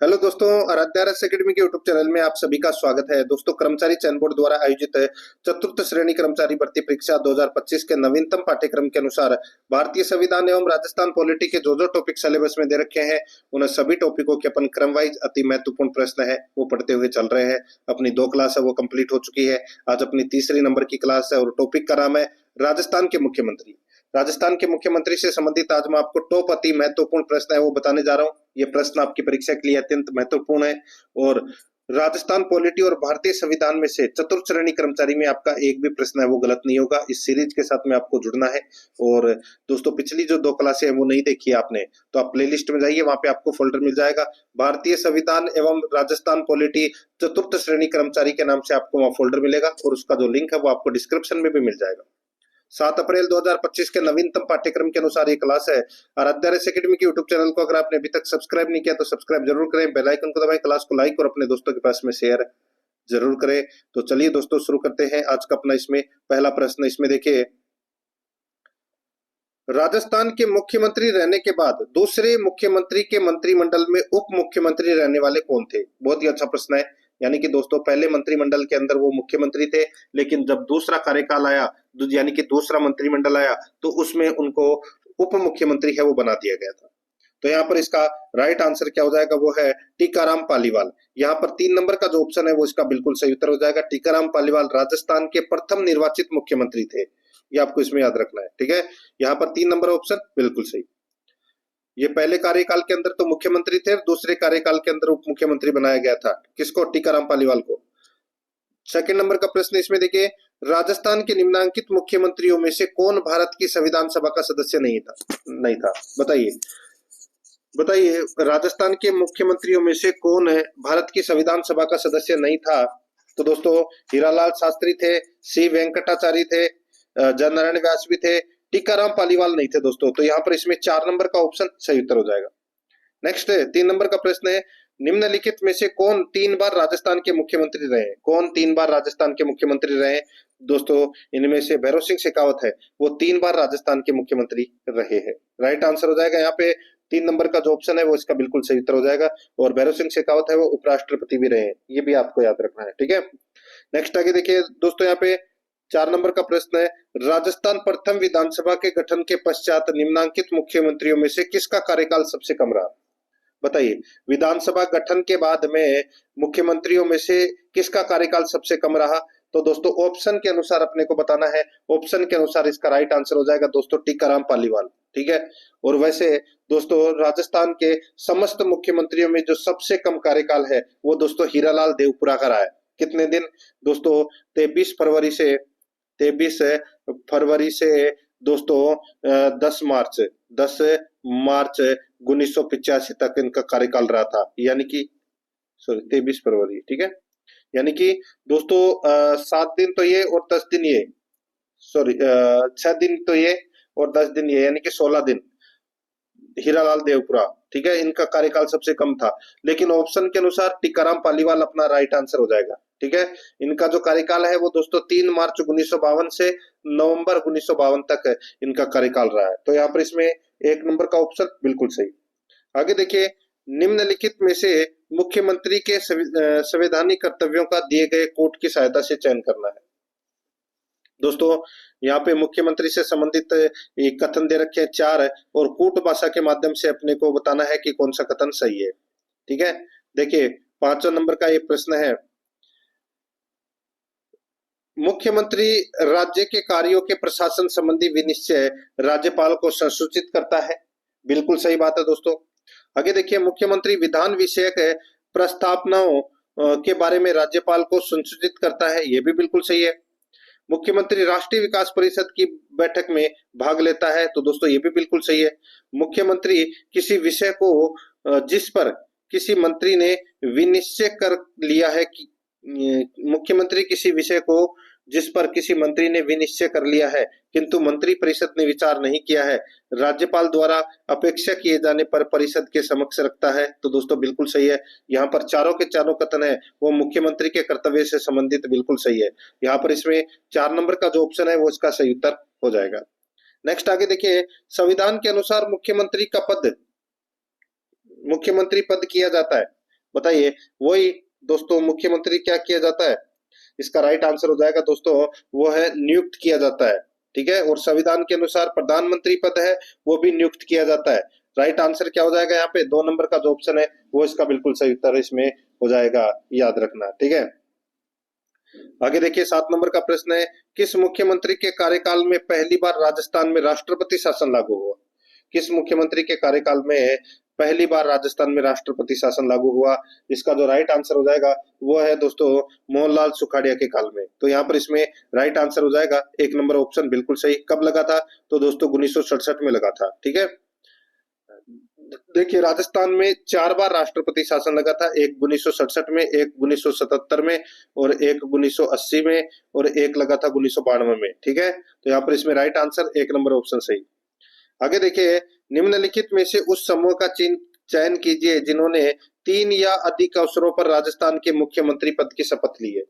Hello दोस्तों, Aaradhya RS academy के YouTube channel में आप सभी का स्वागत है। दोस्तों, कर्मचारी चयन बोर्ड द्वारा आयोजित चतुर्थ श्रेणी कर्मचारी भर्ती परीक्षा 2025 के नवीनतम पाठ्यक्रम के अनुसार भारतीय संविधान एवं राजस्थान पॉलिटी के जो टॉपिक सिलेबस में दे रखे हैं, उन सभी टॉपिकों के अपन क्रम वाइज अति महत्वपूर्ण प्रश्न है वो पढ़ते हुए चल रहे हैं। अपनी 2 क्लास है वो कंप्लीट हो चुकी है। आज अपनी तीसरी नंबर की क्लास है और टॉपिक का नाम है राजस्थान के मुख्यमंत्री। राजस्थान के मुख्यमंत्री से संबंधित आज मैं आपको टॉप अति महत्वपूर्ण प्रश्न है वो बताने जा रहा हूँ। ये प्रश्न आपकी परीक्षा के लिए अत्यंत महत्वपूर्ण है और राजस्थान पॉलिटी और भारतीय संविधान में से चतुर्थ श्रेणी कर्मचारी में आपका एक भी प्रश्न है वो गलत नहीं होगा। इस सीरीज के साथ में आपको जुड़ना है। और दोस्तों, पिछली जो 2 क्लासें हैं वो नहीं देखी है आपने तो आप प्लेलिस्ट में जाइए, वहां पे आपको फोल्डर मिल जाएगा भारतीय संविधान एवं राजस्थान पॉलिटी चतुर्थ श्रेणी कर्मचारी के नाम से आपको वहां फोल्डर मिलेगा और उसका जो लिंक है वो आपको डिस्क्रिप्शन में भी मिल जाएगा। 7 अप्रैल 2025 के नवीनतम पाठ्यक्रम के अनुसार ये क्लास है। आराध्या आरएस एकेडमी के यूट्यूब चैनल को अगर आपने अभी तक सब्सक्राइब नहीं किया तो सब्सक्राइब जरूर करें, बेल आइकन को दबाएं, क्लास को लाइक और अपने दोस्तों के पास में शेयर जरूर करें। तो चलिए दोस्तों, शुरू करते हैं आज का अपना इसमें पहला प्रश्न। इसमें देखिए, राजस्थान के मुख्यमंत्री रहने के बाद दूसरे मुख्यमंत्री के मंत्रिमंडल में उप मुख्यमंत्री रहने वाले कौन थे? बहुत ही अच्छा प्रश्न है। यानी कि दोस्तों, पहले मंत्रिमंडल के अंदर वो मुख्यमंत्री थे, लेकिन जब दूसरा कार्यकाल आया, यानी कि दूसरा मंत्रिमंडल आया, तो उसमें उनको उप मुख्यमंत्री है वो बना दिया गया था। तो यहाँ पर इसका राइट आंसर क्या हो जाएगा? वो है टीकाराम पालीवाल। यहाँ पर 3 नंबर का जो ऑप्शन है वो इसका बिल्कुल सही उत्तर हो जाएगा। टीकाराम पालीवाल राजस्थान के प्रथम निर्वाचित मुख्यमंत्री थे। ये आपको इसमें याद रखना है, ठीक है। यहाँ पर 3 नंबर ऑप्शन बिल्कुल सही। ये पहले कार्यकाल के अंदर तो मुख्यमंत्री थे, दूसरे कार्यकाल के अंदर उप मुख्यमंत्री बनाया गया था। किसको? टीकाराम पालीवाल को। सेकंड नंबर का प्रश्न इसमें देखिए, राजस्थान के निम्नांकित मुख्यमंत्रियों में से कौन भारत की संविधान सभा का सदस्य नहीं था? बताइए बताइए, राजस्थान के मुख्यमंत्रियों में से कौन है भारत की संविधान सभा का सदस्य नहीं था? तो दोस्तों, हीरालाल शास्त्री थे, सी वेंकटाचार्य थे, जयनारायण व्यास भी थे, टीकाराम पालीवाल नहीं थे दोस्तों। तो यहाँ पर इसमें 4 नंबर का ऑप्शन सही उत्तर हो जाएगा। नेक्स्ट है 3 नंबर का प्रश्न है, निम्नलिखित में से कौन 3 बार राजस्थान के मुख्यमंत्री रहे? कौन 3 बार राजस्थान के मुख्यमंत्री रहे? दोस्तों, इनमें से भैरव सिंह शेखावत है, वो 3 बार राजस्थान के मुख्यमंत्री रहे हैं। राइट आंसर हो जाएगा यहाँ पे 3 नंबर का जो ऑप्शन है वो इसका बिल्कुल सही उत्तर हो जाएगा। और भैरव सिंह शेखावत है वो उपराष्ट्रपति भी रहे हैं, ये भी आपको याद रखना है, ठीक है। नेक्स्ट आगे देखिए दोस्तों, यहाँ पे 4 नंबर का प्रश्न है, राजस्थान प्रथम विधानसभा के गठन के पश्चात निम्नांकित मुख्यमंत्रियों में से किसका कार्यकाल सबसे कम रहा? बताइए, विधानसभा गठन के बाद में मुख्यमंत्रियों में से किसका कार्यकाल सबसे कम रहा? तो दोस्तों, ऑप्शन के अनुसार अपने को बताना है। ऑप्शन के अनुसार इसका राइट आंसर हो जाएगा दोस्तों टीकाराम पालीवाल, ठीक है। और वैसे दोस्तों, राजस्थान के समस्त मुख्यमंत्रियों में जो सबसे कम कार्यकाल है वो दोस्तों हीरालाल देवपुरा का रहा है। कितने दिन दोस्तों? 23 फरवरी से दोस्तों 10 मार्च 1985 तक इनका कार्यकाल रहा था। यानी कि 23 फरवरी, ठीक है। यानी कि दोस्तों 7 दिन तो ये और 10 दिन ये, 6 दिन तो ये और 10 दिन ये, यानी कि 16 दिन हीरालाल देवपुरा, ठीक है, इनका कार्यकाल सबसे कम था। लेकिन ऑप्शन के अनुसार टीकाराम पालीवाल अपना राइट आंसर हो जाएगा, ठीक है। इनका जो कार्यकाल है वो दोस्तों 3 मार्च 1952 से नवंबर 1952 तक इनका कार्यकाल रहा है। तो यहाँ पर इसमें 1 नंबर का ऑप्शन बिल्कुल सही। आगे देखिए, निम्नलिखित में से मुख्यमंत्री के संवैधानिक कर्तव्यों का दिए गए कोट की सहायता से चयन करना है। दोस्तों, यहाँ पे मुख्यमंत्री से संबंधित एक कथन दे रखे हैं 4 और कूट भाषा के माध्यम से अपने को बताना है कि कौन सा कथन सही है, ठीक है। देखिए, 5वां नंबर का ये प्रश्न है, मुख्यमंत्री राज्य के कार्यों के प्रशासन संबंधी विनिश्चय राज्यपाल को संसूचित करता है। बिल्कुल सही बात है दोस्तों। आगे देखिए, मुख्यमंत्री विधान विषयक प्रस्तावनाओं के बारे में राज्यपाल को संसूचित करता है। यह भी बिल्कुल सही है। मुख्यमंत्री राष्ट्रीय विकास परिषद की बैठक में भाग लेता है। तो दोस्तों, ये भी बिल्कुल सही है। मुख्यमंत्री किसी विषय को जिस पर किसी मंत्री ने विनिश्चय कर लिया है कि मुख्यमंत्री किसी विषय को जिस पर किसी मंत्री ने विनिश्चय कर लिया है किंतु मंत्री परिषद ने विचार नहीं किया है, राज्यपाल द्वारा अपेक्षा किए जाने पर परिषद के समक्ष रखता है। तो दोस्तों, बिल्कुल सही है। यहाँ पर चारों के चारों कथन है वो मुख्यमंत्री के कर्तव्य से संबंधित बिल्कुल सही है। यहाँ पर इसमें 4 नंबर का जो ऑप्शन है वो इसका सही उत्तर हो जाएगा। नेक्स्ट आगे देखिए, संविधान के अनुसार मुख्यमंत्री पद किया जाता है। बताइए, वही दोस्तों मुख्यमंत्री क्या किया जाता है? इसका राइट आंसर हो जाएगा दोस्तों, वो है नियुक्त किया जाता है। ठीक है, और संविधान के अनुसार प्रधानमंत्री पद है वो भी नियुक्त किया जाता है। राइट आंसर क्या हो जाएगा यहाँ पे? 2 नंबर का जो ऑप्शन है वो इसका बिल्कुल सही उत्तर इसमें हो जाएगा, याद रखना। ठीक है, आगे देखिए 7 नंबर का प्रश्न है, किस मुख्यमंत्री के कार्यकाल में पहली बार राजस्थान में राष्ट्रपति शासन लागू हुआ? किस मुख्यमंत्री के कार्यकाल में पहली बार राजस्थान में राष्ट्रपति शासन लागू हुआ? इसका जो राइट आंसर हो जाएगा वो है दोस्तों मोहनलाल सुखाड़िया के काल में। तो यहाँ पर इसमें राइट आंसर हो जाएगा 1 नंबर ऑप्शन बिल्कुल सही। कब लगा था? तो दोस्तों 1967 में लगा था। ठीक है, देखिए राजस्थान में 4 बार राष्ट्रपति शासन लगा था, एक 1967 में, एक 1977 में और एक 1980 में और एक लगा था 1992 में। ठीक है, तो यहाँ पर इसमें राइट आंसर 1 नंबर ऑप्शन सही। आगे देखिए, निम्नलिखित में से उस समूह का चयन कीजिए जिन्होंने 3 या अधिक अवसरों पर राजस्थान के मुख्यमंत्री पद की शपथ ली है।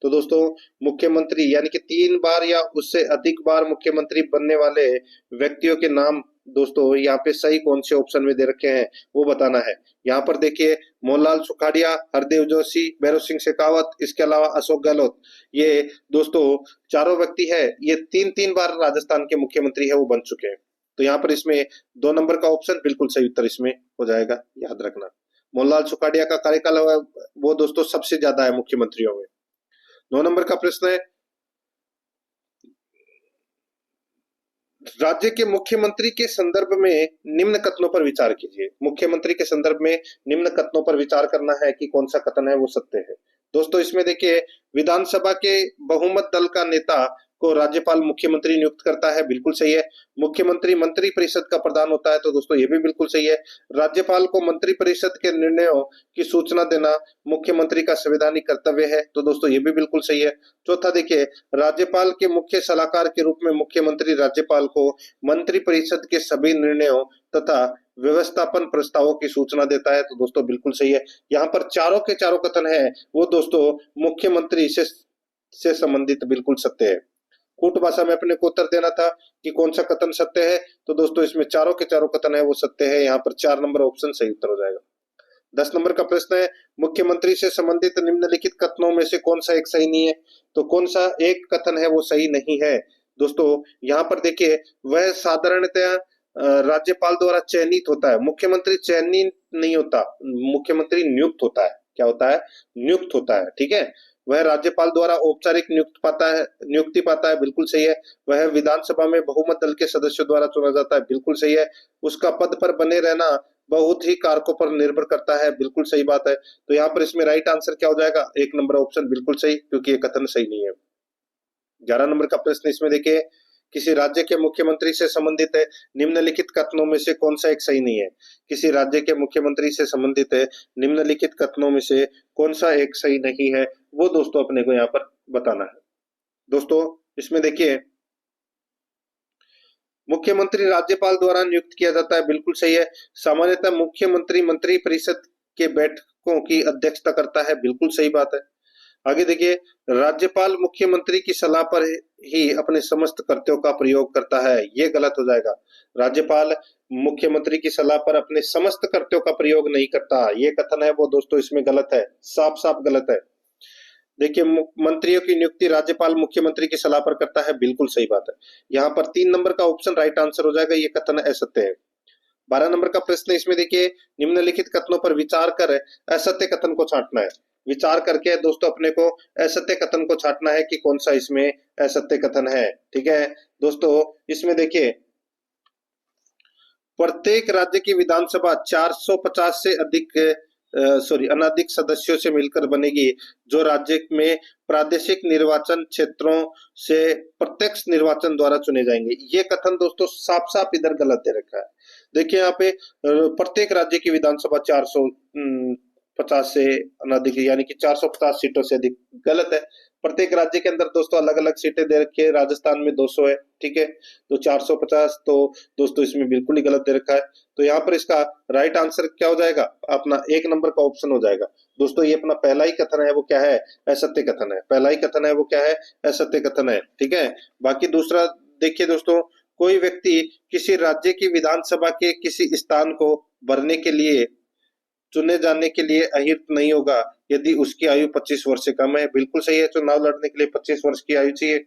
तो दोस्तों मुख्यमंत्री यानी कि 3 बार या उससे अधिक बार मुख्यमंत्री बनने वाले व्यक्तियों के नाम दोस्तों यहाँ पे सही कौन से ऑप्शन में दे रखे हैं वो बताना है। यहाँ पर देखिए मोहनलाल सुखाड़िया, हरदेव जोशी, भैरव सिंह शेखावत, इसके अलावा अशोक गहलोत, ये दोस्तों चारों व्यक्ति है, ये 3-3 बार राजस्थान के मुख्यमंत्री है वो बन चुके हैं। तो यहाँ पर इसमें 2 नंबर का ऑप्शन बिल्कुल सही उत्तर इसमें हो जाएगा, याद रखना। मोहनलाल सुखाड़िया का कार्यकाल वो दोस्तों सबसे ज्यादा है मुख्यमंत्रियों में। 9 नंबर का प्रश्न है, राज्य के मुख्यमंत्री के संदर्भ में निम्न कथनों पर विचार कीजिए। मुख्यमंत्री के संदर्भ में निम्न कथनों पर विचार करना है कि कौन सा कथन है वो सत्य है। दोस्तों इसमें देखिए, विधानसभा के बहुमत दल का नेता को राज्यपाल मुख्यमंत्री नियुक्त करता है, बिल्कुल सही है। मुख्यमंत्री मंत्री परिषद का प्रधान होता है, तो दोस्तों ये भी बिल्कुल सही है। राज्यपाल को मंत्री परिषद के निर्णयों की सूचना देना मुख्यमंत्री का संवैधानिक कर्तव्य है, तो दोस्तों ये भी बिल्कुल सही है। चौथा देखिए, राज्यपाल के मुख्य सलाहकार के रूप में मुख्यमंत्री राज्यपाल को मंत्री परिषद के सभी निर्णयों तथा व्यवस्थापन प्रस्तावों की सूचना देता है, तो दोस्तों बिल्कुल सही है। यहाँ पर चारों के चारों कथन है वो दोस्तों मुख्यमंत्री से संबंधित बिल्कुल सत्य है। कूट भाषा में अपने को उत्तर देना था कि कौन सा कथन सत्य है, तो दोस्तों इसमें चारों के चारों कथन है वो सत्य है। यहाँ पर 4 नंबर ऑप्शन सही उत्तर हो जाएगा। 10 नंबर का प्रश्न है, मुख्यमंत्री से संबंधित निम्नलिखित कथनों में से कौन सा एक सही नहीं है? तो कौन सा एक कथन है वो सही नहीं है? दोस्तों यहाँ पर देखिए, वह साधारणतया राज्यपाल द्वारा चयनित होता है, मुख्यमंत्री चयनित नहीं होता, मुख्यमंत्री नियुक्त होता है। क्या होता है? नियुक्त होता है। ठीक है, वह राज्यपाल द्वारा औपचारिक नियुक्ति पाता है, बिल्कुल सही है। वह विधानसभा में बहुमत दल के सदस्यों द्वारा चुना जाता है, बिल्कुल सही है। उसका पद पर बने रहना बहुत ही कारकों पर निर्भर करता है, बिल्कुल सही बात है। तो यहाँ पर इसमें राइट आंसर क्या हो जाएगा? 1 नंबर ऑप्शन बिल्कुल सही, क्योंकि ये कथन सही नहीं है। 11 नंबर का प्रश्न इसमें देखिए, किसी राज्य के मुख्यमंत्री से संबंधित है निम्नलिखित कथनों में से कौन सा एक सही नहीं है? किसी राज्य के मुख्यमंत्री से संबंधित है निम्नलिखित कथनों में से कौन सा एक सही नहीं है, वो दोस्तों अपने को यहाँ पर बताना है। दोस्तों इसमें देखिए, मुख्यमंत्री राज्यपाल द्वारा नियुक्त किया जाता है, बिल्कुल सही है। सामान्यतः मुख्यमंत्री मंत्री परिषद के बैठकों की अध्यक्षता करता है, बिल्कुल सही बात है। आगे देखिए, राज्यपाल मुख्यमंत्री की सलाह पर ही अपने समस्त कर्तव्यों का प्रयोग करता है, ये गलत हो जाएगा। राज्यपाल मुख्यमंत्री की सलाह पर अपने समस्त कर्तव्यों का प्रयोग नहीं करता, ये कथन है वो दोस्तों इसमें गलत है, साफ साफ गलत है। देखिए, मंत्रियों की नियुक्ति राज्यपाल मुख्यमंत्री की सलाह पर करता है, बिल्कुल सही बात है। यहाँ पर 3 नंबर का ऑप्शन राइट आंसर हो जाएगा, ये कथन असत्य है। 12 नंबर का प्रश्न इसमें देखिए, निम्नलिखित कथनों पर विचार कर असत्य कथन को छांटना है। विचार करके दोस्तों अपने को असत्य कथन को छांटना है कि कौन सा इसमें असत्य कथन है। ठीक है दोस्तों, इसमें देखिए, प्रत्येक राज्य की विधानसभा 450 से अधिक अनाधिक सदस्यों से मिलकर बनेगी, जो राज्य में प्रादेशिक निर्वाचन क्षेत्रों से प्रत्यक्ष निर्वाचन द्वारा चुने जाएंगे। ये कथन दोस्तों साफ साफ इधर गलत दे रखा है। देखिए यहाँ पे प्रत्येक राज्य की विधानसभा 450 से अनाधिक यानी कि 450 सीटों से अधिक, गलत है। प्रत्येक राज्य के अंदर दोस्तों अलग अलग सीटें दे रखी है, राजस्थान में 200 है, ठीक है, तो 450 तो दोस्तों इसमें बिल्कुल ही गलत दे रखा है। तो यहाँ पर इसका राइट आंसर क्या हो जाएगा? अपना 1 नंबर का ऑप्शन हो जाएगा। दोस्तों ये अपना पहला ही कथन है वो क्या है? असत्य कथन है। पहला ही कथन है वो क्या है? असत्य कथन है। ठीक है, बाकी दूसरा देखिए दोस्तों, कोई व्यक्ति किसी राज्य की विधानसभा के किसी स्थान को भरने के लिए चुने जाने के लिए अहिर्त नहीं होगा यदि उसकी आयु 25 वर्ष से कम है। बिल्कुल सही है, चुनाव लड़ने के लिए 25 वर्ष की आयु चाहिए।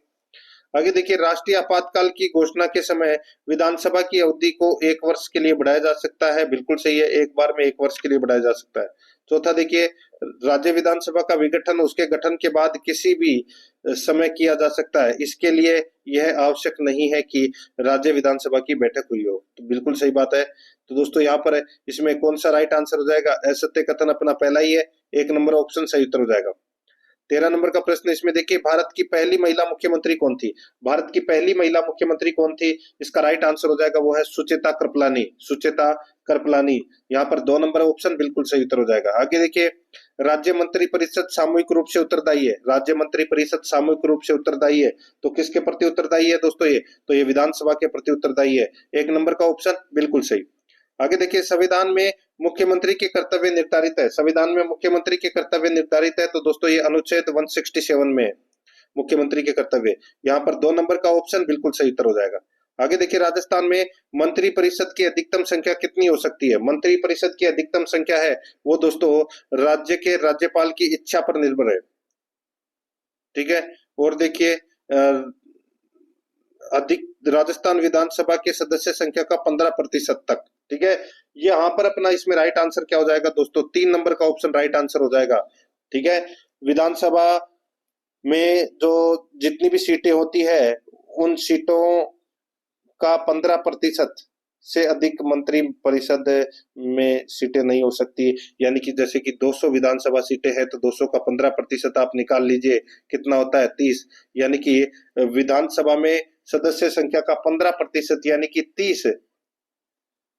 आगे देखिए, राष्ट्रीय आपातकाल की घोषणा के समय विधानसभा की अवधि को 1 वर्ष के लिए बढ़ाया जा सकता है। बिल्कुल सही है, एक बार में 1 वर्ष के लिए बढ़ाया जा सकता है। चौथा देखिए, राज्य विधानसभा का विघटन उसके गठन के बाद किसी भी समय किया जा सकता है। इसके लिए यह आवश्यक नहीं है कि राज्य विधानसभा की बैठक हुई हो। तो बिल्कुल सही बात है। तो दोस्तों यहाँ पर इसमें कौन सा राइट आंसर हो जाएगा? असत्य कथन अपना पहला ही है, 1 नंबर ऑप्शन सही उत्तर हो जाएगा। 13 नंबर का प्रश्न इसमें देखिए, भारत की पहली महिला मुख्यमंत्री कौन थी? भारत की पहली महिला मुख्यमंत्री कौन थी? इसका राइट आंसर हो जाएगा वो है सुचेता कृपलानी। सुचेता कृपलानी, यहाँ पर 2 नंबर ऑप्शन बिल्कुल सही उत्तर हो जाएगा। आगे देखिए, राज्य मंत्री परिषद सामूहिक रूप से उत्तरदायी है। राज्य मंत्री परिषद सामूहिक रूप से उत्तरदायी है, तो किसके प्रति उत्तरदायी है दोस्तों? ये विधानसभा के प्रति उत्तरदायी है। 1 नंबर का ऑप्शन बिल्कुल सही। आगे देखिए, संविधान में मुख्यमंत्री के कर्तव्य निर्धारित है। संविधान में मुख्यमंत्री के कर्तव्य निर्धारित है, तो दोस्तों ये अनुच्छेद 167 में है मुख्यमंत्री के कर्तव्य। यहाँ पर 2 नंबर का ऑप्शन बिल्कुल सही उत्तर हो जाएगा। आगे देखिए, राजस्थान में मंत्री परिषद की अधिकतम संख्या कितनी हो सकती है? मंत्री परिषद की अधिकतम संख्या है वो दोस्तों राज्य के राज्यपाल की इच्छा पर निर्भर है। ठीक है, और देखिए अधिक राजस्थान विधानसभा के सदस्य संख्या का 15% तक। ठीक है, यहाँ पर अपना इसमें राइट आंसर क्या हो जाएगा दोस्तों? 3 नंबर का ऑप्शन राइट आंसर हो जाएगा। ठीक है, विधानसभा में जो जितनी भी सीटें होती है उन सीटों का 15% से अधिक मंत्री परिषद में सीटें नहीं हो सकती। यानी कि जैसे कि 200 विधानसभा सीटें हैं तो 200 का 15% आप निकाल लीजिए, कितना होता है? 30। यानी कि विधानसभा में सदस्य संख्या का 15% यानी कि 30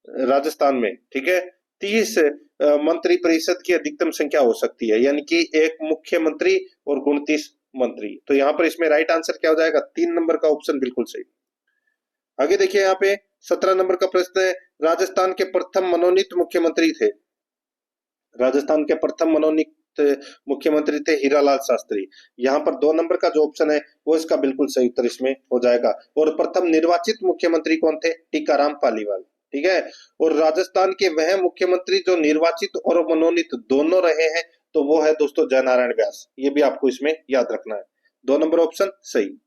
राजस्थान में, ठीक है, 30 मंत्री परिषद की अधिकतम संख्या हो सकती है, यानी कि एक मुख्यमंत्री और 29 मंत्री। तो यहाँ पर इसमें राइट आंसर क्या हो जाएगा? 3 नंबर का ऑप्शन बिल्कुल सही। आगे देखिए, यहाँ पे 17 नंबर का प्रश्न है, राजस्थान के प्रथम मनोनीत मुख्यमंत्री थे। राजस्थान के प्रथम मनोनीत मुख्यमंत्री थे हीरालाल शास्त्री। यहाँ पर 2 नंबर का जो ऑप्शन है वो इसका बिल्कुल सही उत्तर इसमें हो जाएगा। और प्रथम निर्वाचित मुख्यमंत्री कौन थे? टीकाराम पालीवाल। ठीक है, और राजस्थान के वह मुख्यमंत्री जो निर्वाचित और मनोनीत दोनों रहे हैं तो वो है दोस्तों जयनारायण व्यास। ये भी आपको इसमें याद रखना है। 2 नंबर ऑप्शन सही।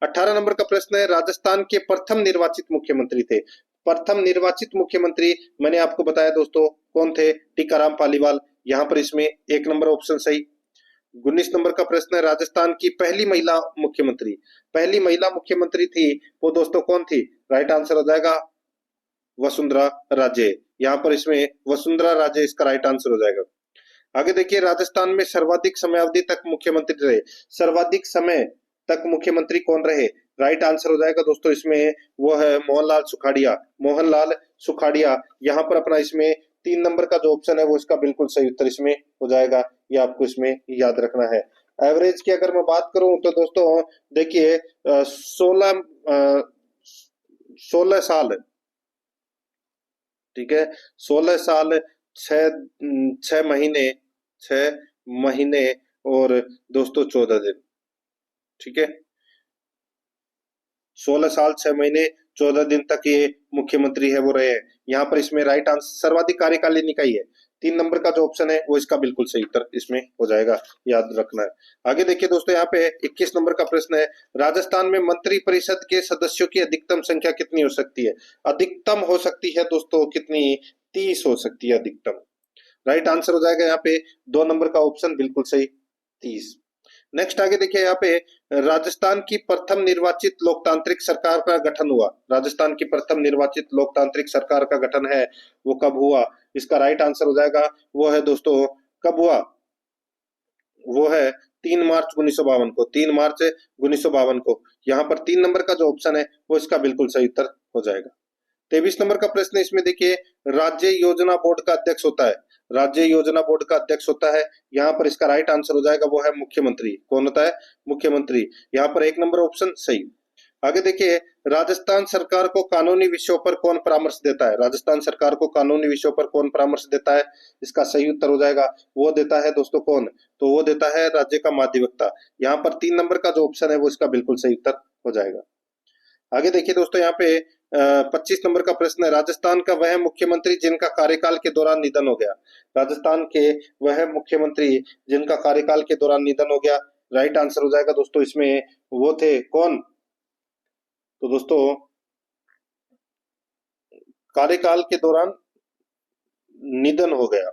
18 नंबर का प्रश्न है, राजस्थान के प्रथम निर्वाचित मुख्यमंत्री थे। प्रथम निर्वाचित मुख्यमंत्री मैंने आपको बताया दोस्तों कौन थे? टीकाराम पालीवाल। यहाँ पर इसमें 1 नंबर ऑप्शन सही। 19 नंबर का प्रश्न है, राजस्थान की पहली महिला मुख्यमंत्री। पहली महिला मुख्यमंत्री थी वो दोस्तों कौन थी? राइट आंसर हो जाएगा वसुंधरा राजे। यहाँ पर इसमें वसुंधरा राजे इसका राइट आंसर हो जाएगा। आगे देखिए, राजस्थान में सर्वाधिक समयावधि तक मुख्यमंत्री रहे। सर्वाधिक समय तक मुख्यमंत्री कौन रहे? राइट आंसर हो जाएगा दोस्तों इसमें वो है मोहनलाल सुखाड़िया। मोहनलाल सुखाड़िया। यहाँ पर अपना इसमें 3 नंबर का जो ऑप्शन है वो इसका बिल्कुल सही उत्तर इसमें हो जाएगा। ये आपको इसमें याद रखना है। एवरेज की अगर मैं बात करूं तो दोस्तों देखिए 16 साल, ठीक है, 16 साल 6 महीने और दोस्तों 14 दिन। ठीक है, 16 साल 6 महीने 14 दिन तक ये मुख्यमंत्री है वो रहे हैं। यहाँ पर इसमें राइट आंसर सर्वाधिक कार्यकाल इनका ही है। 3 नंबर का जो ऑप्शन है वो इसका बिल्कुल सही उत्तर इसमें हो जाएगा, याद रखना है। आगे देखिए दोस्तों, यहाँ पे 21 नंबर का प्रश्न है, राजस्थान में मंत्री परिषद के सदस्यों की अधिकतम संख्या कितनी हो सकती है? अधिकतम हो सकती है दोस्तों कितनी? 30 हो सकती है अधिकतम। राइट आंसर हो जाएगा यहाँ पे 2 नंबर का ऑप्शन बिल्कुल सही, 30। नेक्स्ट आगे देखिए, यहाँ पे राजस्थान की प्रथम निर्वाचित लोकतांत्रिक सरकार का गठन हुआ। राजस्थान की प्रथम निर्वाचित लोकतांत्रिक सरकार का गठन है वो कब हुआ? इसका राइट आंसर हो जाएगा वो है दोस्तों कब हुआ? वो है 3 मार्च 1952 को। 3 मार्च 1952 को। यहाँ पर 3 नंबर का जो ऑप्शन है वो इसका बिल्कुल सही उत्तर हो जाएगा। 23 नंबर का प्रश्न इसमें देखिए, राज्य योजना बोर्ड का अध्यक्ष होता है। राज्य योजना बोर्ड का अध्यक्ष होता है, यहाँ पर इसका राइट आंसर हो जाएगा वो है मुख्यमंत्री। कौन होता है? मुख्यमंत्री। यहाँ पर 1 नंबर ऑप्शन सही। आगे देखिए, राजस्थान सरकार को कानूनी विषयों पर कौन परामर्श देता है? राजस्थान सरकार को कानूनी विषयों पर कौन परामर्श देता है? इसका सही उत्तर हो जाएगा वो देता है दोस्तों कौन? तो वो देता है राज्य का महाधिवक्ता। यहाँ पर 3 नंबर का जो ऑप्शन है वो इसका बिल्कुल सही उत्तर हो जाएगा। आगे देखिए दोस्तों, यहाँ पे 25 नंबर का प्रश्न है, राजस्थान का वह मुख्यमंत्री जिनका कार्यकाल के दौरान निधन हो गया। राजस्थान के वह मुख्यमंत्री जिनका कार्यकाल के दौरान निधन हो गया। राइट आंसर हो जाएगा दोस्तों इसमें, वो थे कौन? तो दोस्तों कार्यकाल के दौरान निधन हो गया।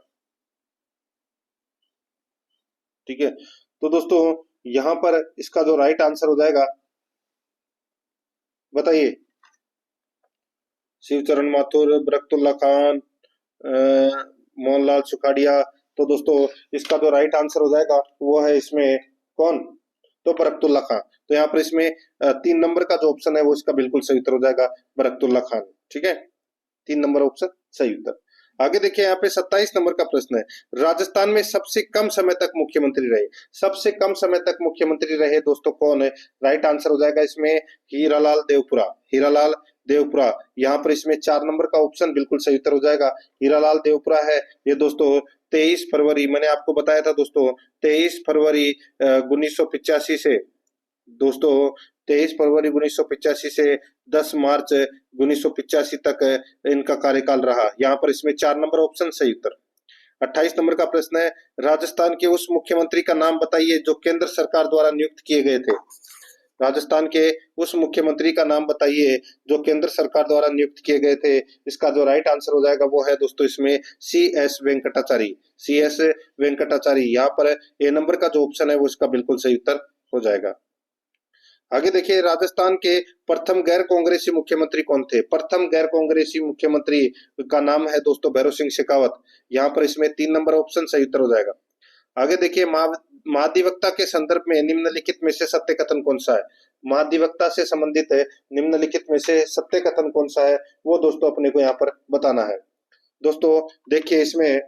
ठीक है, तो दोस्तों यहां पर इसका जो राइट आंसर हो जाएगा, बताइए। शिवचरण माथुर, बरकतुल्ला खान, मोहनलाल सुखाड़िया। तो दोस्तों इसका जो राइट आंसर हो जाएगा वो है इसमें कौन? तो बरकतुल्ला खान। तो यहाँ पर इसमें 3 नंबर का जो ऑप्शन है वो इसका बिल्कुल सही उत्तर हो जाएगा, बरकतुल्ला खान। ठीक है, 3 नंबर ऑप्शन सही उत्तर। आगे देखिए यहाँ पे 27 नंबर का प्रश्न है, राजस्थान में सबसे कम समय तक मुख्यमंत्री रहे। सबसे कम समय तक मुख्यमंत्री रहे दोस्तों कौन है? राइट आंसर हो जाएगा इसमें हीरालाल देवपुरा। हीरालाल देवपुरा, यहाँ पर इसमें 4 नंबर का ऑप्शन बिल्कुल सही उत्तर हो जाएगा, हीरालाल देवपुरा है। ये दोस्तों 23 फरवरी, मैंने आपको बताया था दोस्तों, 23 फरवरी 1985 से दोस्तों 23 फरवरी 1985 से 10 मार्च 1985 तक इनका कार्यकाल रहा। यहाँ पर इसमें 4 नंबर ऑप्शन सही उत्तर। 28 नंबर का प्रश्न है, राजस्थान के उस मुख्यमंत्री का नाम बताइए जो केंद्र सरकार द्वारा नियुक्त किए गए थे। राजस्थान के उस मुख्यमंत्री का नाम बताइए जो केंद्र सरकार द्वारा नियुक्त किए गए थे। इसका जो राइट आंसर हो जाएगा वो है दोस्तों इसमें CS वेंकटाचारी। CS वेंकटाचारी, यहाँ पर ए नंबर का जो ऑप्शन है वो इसका बिल्कुल सही उत्तर हो जाएगा। आगे देखिए, राजस्थान के प्रथम गैर कांग्रेसी मुख्यमंत्री कौन थे? प्रथम गैर कांग्रेसी मुख्यमंत्री का नाम है दोस्तों भैरव सिंह शेखावत। यहाँ पर इसमें 3 नंबर ऑप्शन सही उत्तर हो जाएगा। आगे देखिए, महाधिवक्ता के संदर्भ में निम्नलिखित में से सत्य कथन कौन सा है? महाधिवक्ता से संबंधित है निम्नलिखित में से सत्य कथन कौन सा है, वो दोस्तों अपने को यहाँ पर बताना है। दोस्तों देखिए इसमें,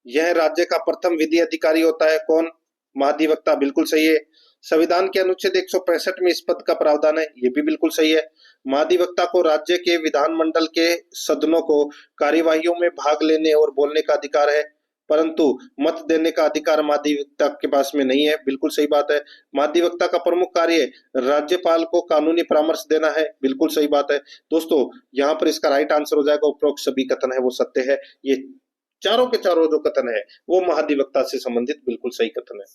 यह राज्य का प्रथम विधि अधिकारी होता है कौन? महाधिवक्ता, बिल्कुल सही है। संविधान के अनुच्छेद 165 में इस पद का प्रावधान है, ये भी बिल्कुल सही है। महाधिवक्ता को राज्य के विधानमंडल के सदनों को कार्यवाहियों में भाग लेने और बोलने का अधिकार है, परंतु मत देने का अधिकार महाधिवक्ता के पास में नहीं है, बिल्कुल सही बात है। महाधिवक्ता का प्रमुख कार्य राज्यपाल को कानूनी परामर्श देना है, बिल्कुल सही बात है। दोस्तों यहाँ पर इसका राइट आंसर हो जाएगा उपरोक्त सभी कथन है वो सत्य है। ये चारों के चारों जो कथन है वो महाधिवक्ता से संबंधित बिल्कुल सही कथन है।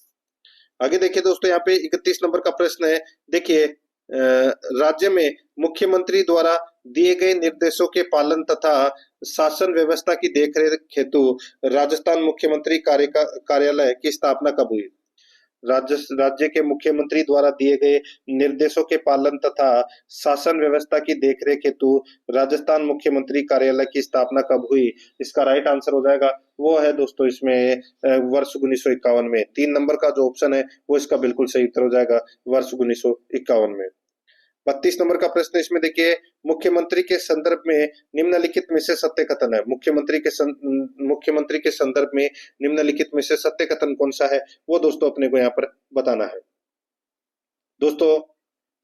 आगे देखिए दोस्तों, यहाँ पे 31 नंबर का प्रश्न है, देखिए राज्य में मुख्यमंत्री द्वारा दिए गए निर्देशों के पालन तथा शासन व्यवस्था की देखरेख हेतु राजस्थान मुख्यमंत्री कार्यालय की स्थापना कब हुई? राज्य के मुख्यमंत्री द्वारा दिए गए निर्देशों के पालन तथा शासन व्यवस्था की देखरेख हेतु राजस्थान मुख्यमंत्री कार्यालय की स्थापना कब हुई? इसका राइट आंसर हो जाएगा वो है दोस्तों इसमें वर्ष 1951 में। 3 नंबर का जो ऑप्शन है वो इसका बिल्कुल सही उत्तर हो जाएगा, वर्ष 1951 में। 32 नंबर का प्रश्न इसमें देखिए, मुख्यमंत्री के संदर्भ में निम्नलिखित में से सत्य कथन है। मुख्यमंत्री के संदर्भ में निम्नलिखित में से सत्य कथन कौन सा है, वो दोस्तों अपने को यहाँ पर बताना है। दोस्तों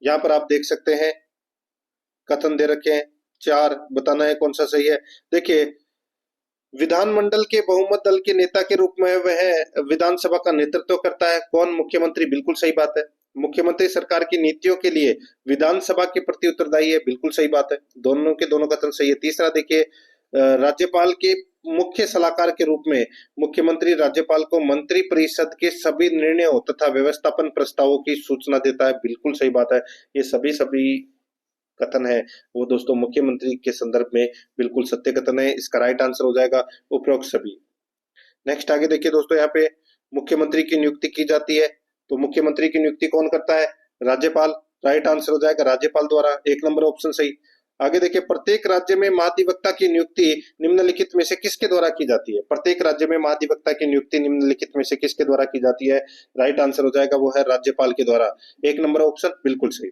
यहाँ पर आप देख सकते हैं कथन दे रखे हैं 4, बताना है कौन सा सही है। देखिए, विधानमंडल के बहुमत दल के नेता के रूप में वह विधानसभा का नेतृत्व करता है कौन? मुख्यमंत्री, बिल्कुल सही बात है। मुख्यमंत्री सरकार की नीतियों के लिए विधानसभा के प्रति उत्तरदायी है, बिल्कुल सही बात है। दोनों के दोनों कथन सही है। तीसरा देखिए, राज्यपाल के मुख्य सलाहकार के रूप में मुख्यमंत्री राज्यपाल को मंत्री परिषद के सभी निर्णयों तथा व्यवस्थापन प्रस्तावों की सूचना देता है, बिल्कुल सही बात है। ये सभी कथन है वो दोस्तों मुख्यमंत्री के संदर्भ में बिल्कुल सत्य कथन है। इसका राइट आंसर हो जाएगा उपरोक्त सभी। नेक्स्ट आगे देखिए दोस्तों, यहाँ पे मुख्यमंत्री की नियुक्ति की जाती है, तो मुख्यमंत्री की नियुक्ति कौन करता है? राज्यपाल। राइट आंसर हो जाएगा राज्यपाल द्वारा, 1 नंबर ऑप्शन सही। आगे देखिए, प्रत्येक राज्य में महाधिवक्ता की नियुक्ति निम्नलिखित में से किसके द्वारा की जाती है? प्रत्येक राज्य में महाधिवक्ता की नियुक्ति निम्नलिखित में से किसके द्वारा की जाती है? राइट आंसर हो जाएगा वो है राज्यपाल के द्वारा, 1 नंबर ऑप्शन बिल्कुल सही।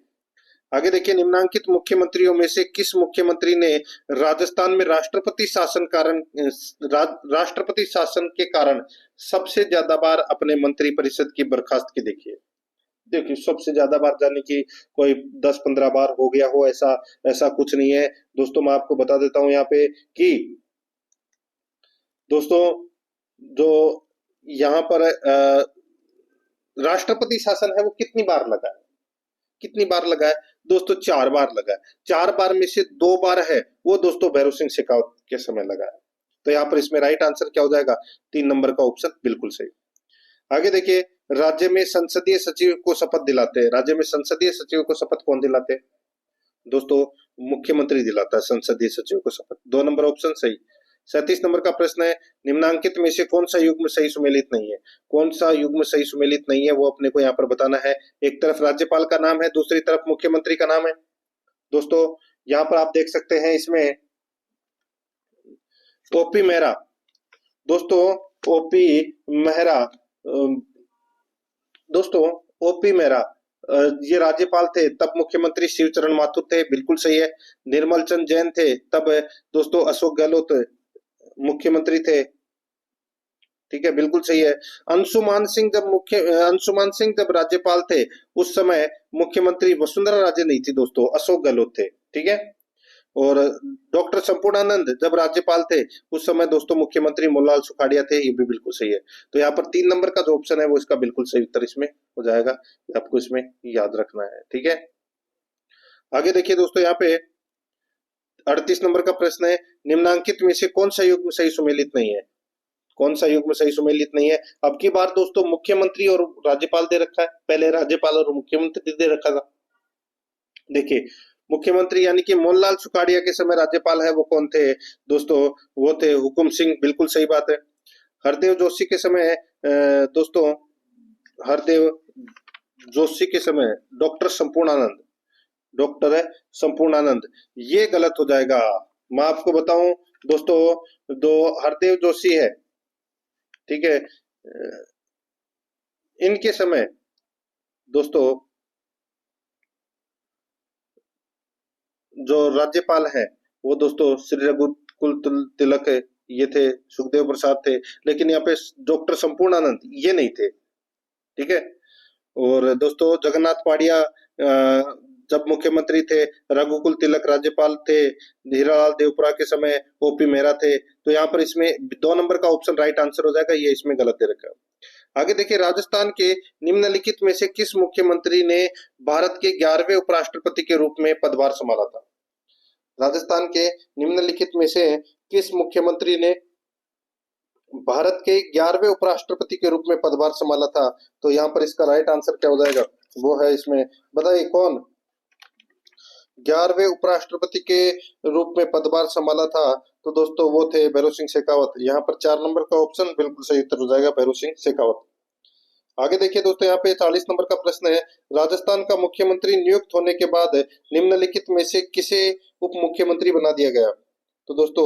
आगे देखिए, निम्नांकित मुख्यमंत्रियों में से किस मुख्यमंत्री ने राजस्थान में राष्ट्रपति शासन के कारण सबसे ज्यादा बार अपने मंत्री परिषद की बर्खास्त की देखी है? देखिए, सबसे ज्यादा बार जाने की कोई 10-15 बार हो गया हो ऐसा कुछ नहीं है दोस्तों। मैं आपको बता देता हूं यहाँ पे कि दोस्तों जो यहाँ पर राष्ट्रपति शासन है वो कितनी बार लगा है, कितनी बार लगा है दोस्तों? 4 बार लगा है। 4 बार में से 2 बार है वो दोस्तों भैरव सिंह शेखावत के समय लगा है। तो यहाँ पर इसमें राइट आंसर क्या हो जाएगा? 3 नंबर का ऑप्शन बिल्कुल सही। आगे देखिए, राज्य में संसदीय सचिव को शपथ दिलाते हैं। राज्य में संसदीय सचिव को शपथ कौन दिलाते हैं? दोस्तों मुख्यमंत्री दिलाता है संसदीय सचिव को शपथ। 2 नंबर ऑप्शन सही। 37 नंबर का प्रश्न है, निम्नांकित में से कौन सा युग्म सही सुमेलित नहीं है? कौन सा युग्म सही सुमेलित नहीं है वो अपने को यहाँ पर बताना है। एक तरफ राज्यपाल का नाम है, दूसरी तरफ मुख्यमंत्री का नाम है। दोस्तों यहाँ पर आप देख सकते हैं इसमें ओपी मेहरा, दोस्तों ओपी मेहरा, दोस्तों ओपी मेहरा ये राज्यपाल थे, तब मुख्यमंत्री शिवचरण माथुर थे, बिल्कुल सही है। निर्मल चंद जैन थे, तब दोस्तों अशोक गहलोत मुख्यमंत्री थे, ठीक है, बिल्कुल सही है। अंशुमान सिंह जब राज्यपाल थे उस समय मुख्यमंत्री वसुंधरा राजे नहीं थी दोस्तों, अशोक गहलोत थे, ठीक है। और डॉक्टर संपूर्णानंद जब राज्यपाल थे उस समय दोस्तों मुख्यमंत्री मोहनलाल सुखाड़िया थे, ये भी बिल्कुल सही है। तो यहाँ पर 3 नंबर का जो ऑप्शन है वो इसका बिल्कुल सही उत्तर इसमें हो जाएगा, आपको इसमें याद रखना है, ठीक है। आगे देखिए दोस्तों, यहाँ पे 38 नंबर का प्रश्न है, निम्नांकित में से कौन सा युग्म सही सुमेलित नहीं है? कौन सा युग्म सही सुमेलित नहीं है? अब की बार दोस्तों मुख्यमंत्री और राज्यपाल दे रखा है, पहले राज्यपाल और मुख्यमंत्री दे रखा था। देखिए मुख्यमंत्री यानी कि मोहनलाल सुखाड़िया के समय राज्यपाल है वो कौन थे दोस्तों? वो थे हुकुम सिंह, बिल्कुल सही बात है। हरदेव जोशी के समय दोस्तों हरदेव जोशी के समय डॉक्टर संपूर्णानंद, ये गलत हो जाएगा। मैं आपको बताऊं दोस्तों, दो हरदेव जोशी है, ठीक है, इनके समय दोस्तों जो राज्यपाल है वो दोस्तों श्री रघुकुल तिलक है, ये थे, सुखदेव प्रसाद थे, लेकिन यहाँ पे डॉक्टर संपूर्णानंद ये नहीं थे, ठीक है। और दोस्तों जगन्नाथ पाड़िया जब मुख्यमंत्री थे, रघुकुल तिलक राज्यपाल थे, हीरालाल देवपुरा के समय ओपी मेहरा थे। तो यहाँ पर इसमें 2 नंबर का ऑप्शन राइट आंसर हो जाएगा, ये इसमें गलत दे रखा है। आगे देखिए, राजस्थान के निम्नलिखित में से किस मुख्यमंत्री ने भारत के 11वें उपराष्ट्रपति के रूप में पदभार संभाला था? राजस्थान के निम्नलिखित में से किस मुख्यमंत्री ने भारत के 11वें उपराष्ट्रपति के रूप में पदभार संभाला था? तो यहाँ पर इसका राइट आंसर क्या हो जाएगा? वो है इसमें, बताइए कौन 11वें उपराष्ट्रपति के रूप में पदभार संभाला था? तो दोस्तों वो थे भैरव सिंह शेखावत। यहाँ पर 4 नंबर का ऑप्शन बिल्कुल सही उत्तर हो जाएगा, भैरव सिंह शेखावत। आगे देखिए दोस्तों, यहाँ पे 40 नंबर का प्रश्न है, राजस्थान का मुख्यमंत्री नियुक्त होने के बाद निम्नलिखित में से किसे उप मुख्यमंत्री बना दिया गया? तो दोस्तों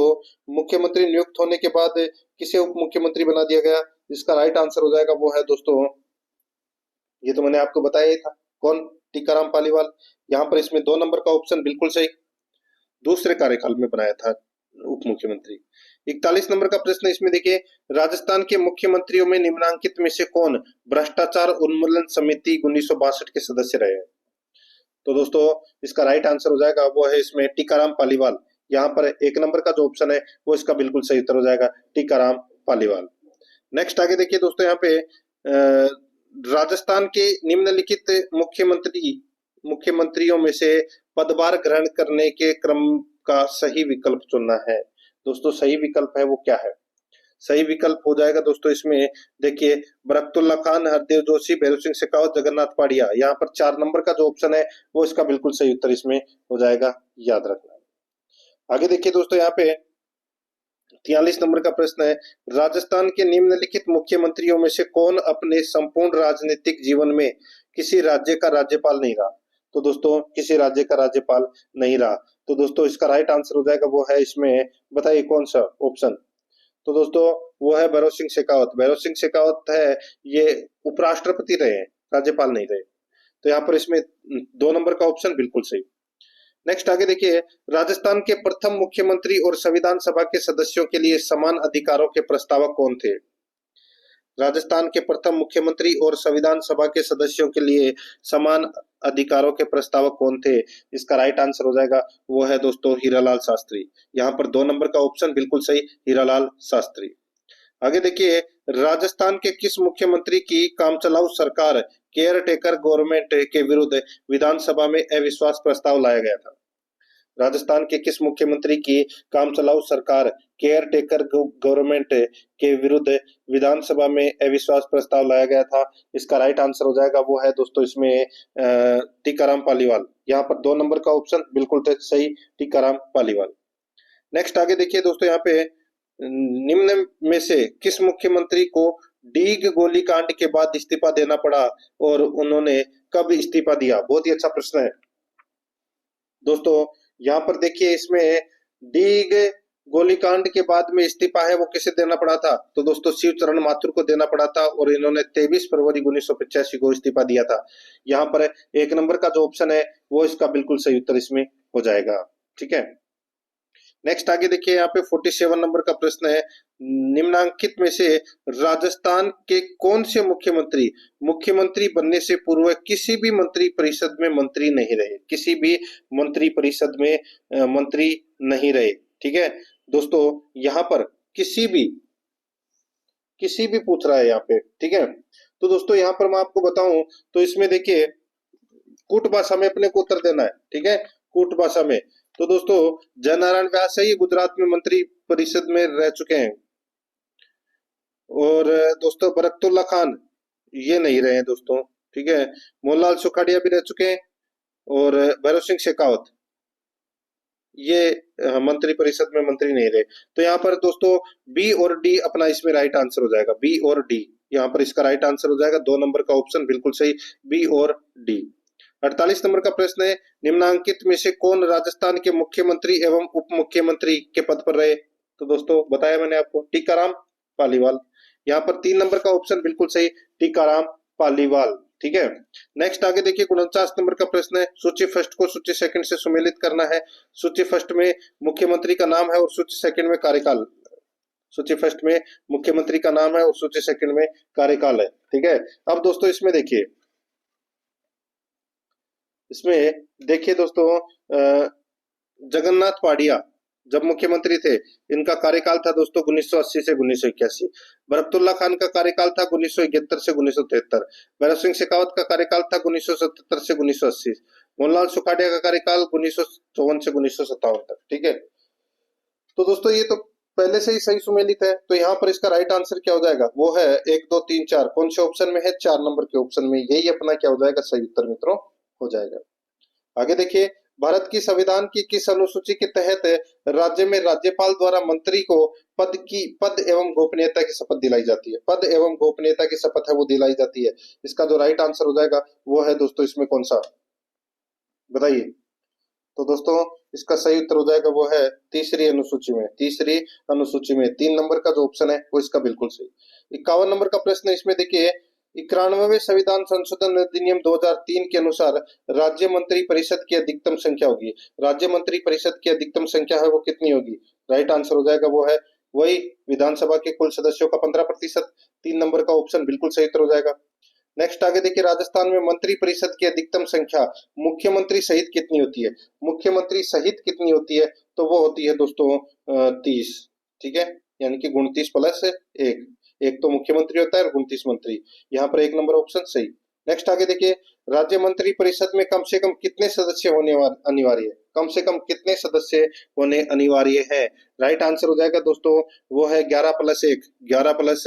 मुख्यमंत्री नियुक्त होने के बाद किसे उप मुख्यमंत्री बना दिया गया? इसका राइट आंसर हो जाएगा वो है दोस्तों, ये तो मैंने आपको बताया ही था, कौन? टीकाराम पालीवाल। यहाँ पर इसमें 2 नंबर का ऑप्शन बिल्कुल सही, दूसरे कार्यकाल में बनाया था उप मुख्यमंत्री। 41 नंबर का प्रश्न इसमें देखिए, राजस्थान के मुख्यमंत्रियों में निम्नांकित में से कौन भ्रष्टाचार उन्मूलन समिति 1962 के सदस्य रहे हैं? तो दोस्तों इसका राइट आंसर हो जाएगा वो है इसमें टीकाराम पालीवाल। यहाँ पर 1 नंबर का जो ऑप्शन है वो इसका बिल्कुल सही उत्तर हो जाएगा, टीकाराम पालीवाल। नेक्स्ट आगे देखिए दोस्तों, यहाँ पे राजस्थान के निम्नलिखित मुख्यमंत्रियों में से पदभार ग्रहण करने के क्रम का सही विकल्प चुनना है। दोस्तों सही विकल्प है वो क्या है? सही विकल्प हो जाएगा दोस्तों इसमें देखिए, बरकतुल्ला खान, हरदेव जोशी, भैरव सिंह शेखावत, जगन्नाथ पाड़िया। यहाँ पर 4 नंबर का जो ऑप्शन है वो इसका बिल्कुल सही उत्तर इसमें हो जाएगा, याद रखना। आगे देखिए दोस्तों, यहाँ पे 43 नंबर का प्रश्न है, राजस्थान के निम्नलिखित मुख्यमंत्रियों में से कौन अपने संपूर्ण राजनीतिक जीवन में किसी राज्य का राज्यपाल नहीं रहा? तो दोस्तों किसी राज्य का राज्यपाल नहीं रहा। तो दोस्तों इसका राइट आंसर हो जाएगा वो है इसमें, बताइए कौन सा ऑप्शन? तो दोस्तों वो है भैरव सिंह शेखावत। भैरव सिंह शेखावत है ये उपराष्ट्रपति रहे हैं, राज्यपाल नहीं रहे। तो यहाँ पर इसमें 2 नंबर का ऑप्शन बिल्कुल सही। नेक्स्ट आगे देखिए, राजस्थान के प्रथम मुख्यमंत्री और संविधान सभा के सदस्यों के लिए समान अधिकारों के प्रस्तावक कौन थे? राजस्थान के प्रथम मुख्यमंत्री और संविधान सभा के सदस्यों के लिए समान अधिकारों के प्रस्तावक कौन थे? इसका राइट आंसर हो जाएगा वो है दोस्तों हीरालाल शास्त्री। यहाँ पर 2 नंबर का ऑप्शन बिल्कुल सही, हीरालाल शास्त्री। आगे देखिए, राजस्थान के किस मुख्यमंत्री की कामचलाऊ सरकार केयर टेकर गवर्नमेंट के विरुद्ध विधानसभा में अविश्वास प्रस्ताव लाया गया था? राजस्थान के किस मुख्यमंत्री की कामचलाऊ सरकार केयर टेकर गवर्नमेंट के विरुद्ध विधानसभा में अविश्वास प्रस्ताव लाया गया था? इसका राइट आंसर हो जाएगा वो है दोस्तों इसमें टीकाराम पालीवाल। यहाँ पर 2 नंबर का ऑप्शन बिल्कुल सही, टीकाराम पालीवाल। नेक्स्ट आगे देखिए दोस्तों, यहाँ पे निम्न में से किस मुख्यमंत्री को डीग गोलीकांड के बाद इस्तीफा देना पड़ा और उन्होंने कब इस्तीफा दिया? बहुत ही अच्छा प्रश्न है दोस्तों। यहाँ पर देखिए इसमें डीग गोलीकांड के बाद में इस्तीफा है वो किसे देना पड़ा था? तो दोस्तों शिवचरण माथुर को देना पड़ा था और इन्होंने 23 फरवरी 1985 को इस्तीफा दिया था। यहाँ पर 1 नंबर का जो ऑप्शन है वो इसका बिल्कुल सही उत्तर इसमें हो जाएगा। ठीक है, नेक्स्ट आगे देखिए, यहाँ पे 47 नंबर का प्रश्न है, निम्नांकित में से राजस्थान के कौन से मुख्यमंत्री मुख्यमंत्री बनने से पूर्व किसी भी मंत्री परिषद में मंत्री नहीं रहे? किसी भी मंत्री परिषद में मंत्री नहीं रहे। ठीक है दोस्तों, यहाँ पर किसी भी पूछ रहा है यहाँ पे। ठीक है, तो दोस्तों यहाँ पर मैं आपको बताऊं तो इसमें देखिए कूट भाषा में अपने को उत्तर देना है। ठीक है, कूट भाषा में। तो दोस्तों जयनारायण व्यास है, ये गुजरात में मंत्री परिषद में रह चुके हैं। और दोस्तों बरकतुल्ला खान ये नहीं रहे हैं दोस्तों। ठीक है, मोहनलाल सुखाड़िया भी रह चुके हैं और भैरव सिंह शेखावत ये मंत्री परिषद में मंत्री नहीं रहे। तो यहाँ पर दोस्तों बी और डी अपना इसमें राइट आंसर हो जाएगा, बी और डी। यहाँ पर इसका राइट आंसर हो जाएगा 2 नंबर का ऑप्शन बिल्कुल सही, बी और डी। 48 नंबर का प्रश्न है, निम्नांकित में से कौन राजस्थान के मुख्यमंत्री एवं उप मुख्यमंत्री के पद पर रहे? तो दोस्तों बताया मैंने आपको, टीकाराम पालीवाल। यहाँ पर 3 नंबर का ऑप्शन बिल्कुल सही, टीकाराम पालीवाल। ठीक है, नेक्स्ट आगे देखिए 49 नंबर का प्रश्न है, सूची फर्स्ट को सूची सेकंड से सुमेलित करना है। सूची फर्स्ट में मुख्यमंत्री का नाम है और सूची सेकंड में कार्यकाल। सूची फर्स्ट में मुख्यमंत्री का नाम है और सूची सेकंड में कार्यकाल है। ठीक है, अब दोस्तों इसमें देखिए दोस्तों जगन्नाथ पाडिया जब मुख्यमंत्री थे, इनका कार्यकाल था दोस्तों 1980 से 1981। बरकतुल्ला खान का कार्यकाल था 1971 से 1973। भैरव सिंह शेखावत का कार्यकाल था 1977 से 1980। मोहनलाल सुखाड़िया का कार्यकाल 1954 से 1957 तक। ठीक है, तो दोस्तों ये तो पहले से ही सही सुमेलित है। तो यहाँ पर इसका राइट आंसर क्या हो जाएगा? वो है 1 2 3 4। कौन से ऑप्शन में है? 4 नंबर के ऑप्शन में। यही अपना क्या हो जाएगा? सही उत्तर मित्रों हो जाएगा। आगे देखिए, भारत की संविधान की किस अनुसूची के तहत राज्य में राज्यपाल द्वारा मंत्री को पद एवं गोपनीयता की शपथ दिलाई जाती है? पद एवं गोपनीयता की शपथ है वो दिलाई जाती है। इसका जो राइट आंसर हो जाएगा वो है दोस्तों इसमें कौन सा, बताइए? तो दोस्तों इसका सही उत्तर हो जाएगा वो है तीसरी अनुसूची में। तीसरी अनुसूची में 3 नंबर का जो ऑप्शन है वो इसका बिल्कुल सही। 51 नंबर का प्रश्न इसमें देखिए, 91वें संविधान संशोधन अधिनियम 2003 के अनुसार राज्य मंत्री परिषद की अधिकतम संख्या होगी। राज्य मंत्री परिषद की अधिकतम संख्या है वो कितनी होगी? राइट आंसर हो जाएगा वो है वही विधानसभा के कुल सदस्यों का 15%। 3 नंबर का ऑप्शन बिल्कुल सही उत्तर हो जाएगा। नेक्स्ट आगे देखिए, राजस्थान में मंत्री परिषद की अधिकतम संख्या मुख्यमंत्री सहित कितनी होती है? मुख्यमंत्री सहित कितनी होती है? तो वो होती है दोस्तों 30। ठीक है, यानी कि 29 प्लस 1। एक तो मुख्यमंत्री होता है और 29 मंत्री। यहाँ पर 1 नंबर ऑप्शन सही। नेक्स्ट आगे देखिए, राज्य मंत्री परिषद में कम से कम कितने सदस्य होने अनिवार्य है? कम से कम कितने सदस्य होने अनिवार्य है? राइट आंसर हो जाएगा दोस्तों वो है 11 प्लस 1। 11 प्लस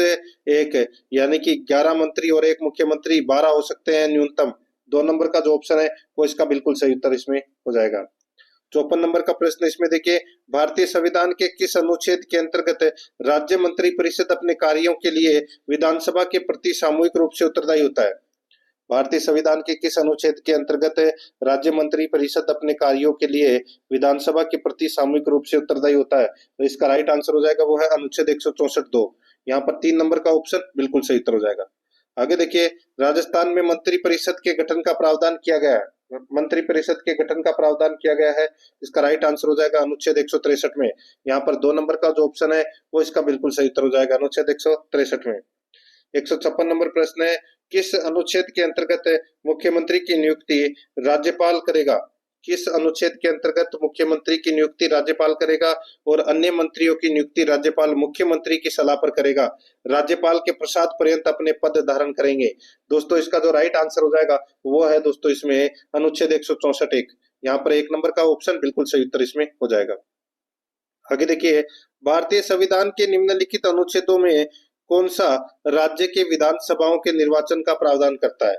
1 यानी कि 11 मंत्री और 1 मुख्यमंत्री, 12 हो सकते हैं न्यूनतम। 2 नंबर का जो ऑप्शन है वो इसका बिल्कुल सही उत्तर इसमें हो जाएगा। 54 नंबर का प्रश्न इसमें देखिए, भारतीय संविधान के किस अनुच्छेद के अंतर्गत राज्य मंत्री परिषद अपने कार्यों के लिए विधानसभा के प्रति सामूहिक रूप से उत्तरदायी होता है? भारतीय संविधान के किस अनुच्छेद के अंतर्गत राज्य मंत्री परिषद अपने कार्यों के लिए विधानसभा के प्रति सामूहिक रूप से उत्तरदायी होता है? तो इसका राइट आंसर हो जाएगा वो है अनुच्छेद 164(2). यहाँ पर 3 नंबर का ऑप्शन बिल्कुल सही उत्तर हो जाएगा। आगे देखिए, राजस्थान में मंत्री परिषद के गठन का प्रावधान किया गया है। मंत्री परिषद के गठन का प्रावधान किया गया है, इसका राइट आंसर हो जाएगा अनुच्छेद 163 में। यहाँ पर 2 नंबर का जो ऑप्शन है वो इसका बिल्कुल सही उत्तर हो जाएगा अनुच्छेद 163 में। 156 नंबर प्रश्न है, किस अनुच्छेद के अंतर्गत मुख्यमंत्री की नियुक्ति राज्यपाल करेगा? किस अनुच्छेद के अंतर्गत मुख्यमंत्री की नियुक्ति राज्यपाल करेगा और अन्य मंत्रियों की नियुक्ति राज्यपाल मुख्यमंत्री की सलाह पर करेगा। राज्यपाल के प्रसाद पर्यंत अपने पद धारण करेंगे। दोस्तों इसका जो राइट आंसर हो जाएगा वो है दोस्तों इसमें अनुच्छेद 164 एक। यहाँ पर 1 नंबर का ऑप्शन बिल्कुल सही उत्तर इसमें हो जाएगा। आगे देखिए, भारतीय संविधान के निम्नलिखित अनुच्छेदों में कौन सा राज्य के विधानसभाओं के निर्वाचन का प्रावधान करता है?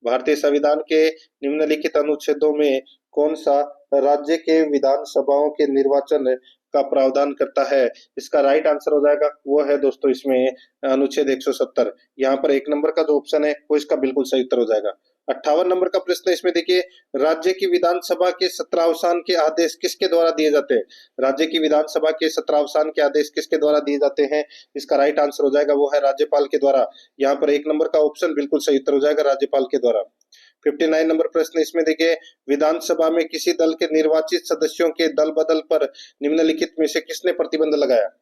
भारतीय संविधान के निम्नलिखित अनुच्छेदों में कौन सा राज्य के विधानसभाओं के निर्वाचन का प्रावधान करता है? इसका राइट आंसर हो जाएगा वो है दोस्तों इसमें अनुच्छेद 170। यहाँ पर 1 नंबर का जो ऑप्शन है वो इसका बिल्कुल सही उत्तर हो जाएगा। 58 नंबर का प्रश्न इसमें देखिए, राज्य की विधानसभा के सत्रावसान के आदेश किसके द्वारा दिए जाते हैं? राज्य की विधानसभा के सत्रावसान के आदेश किसके द्वारा दिए जाते हैं? इसका राइट आंसर हो जाएगा वो है राज्यपाल के द्वारा। यहाँ पर 1 नंबर का ऑप्शन बिल्कुल सही उत्तर हो जाएगा, राज्यपाल के द्वारा। 59 नंबर प्रश्न इसमें देखिए, विधानसभा में किसी दल के निर्वाचित सदस्यों के दल बदल पर निम्नलिखित में से किसने प्रतिबंध लगाया?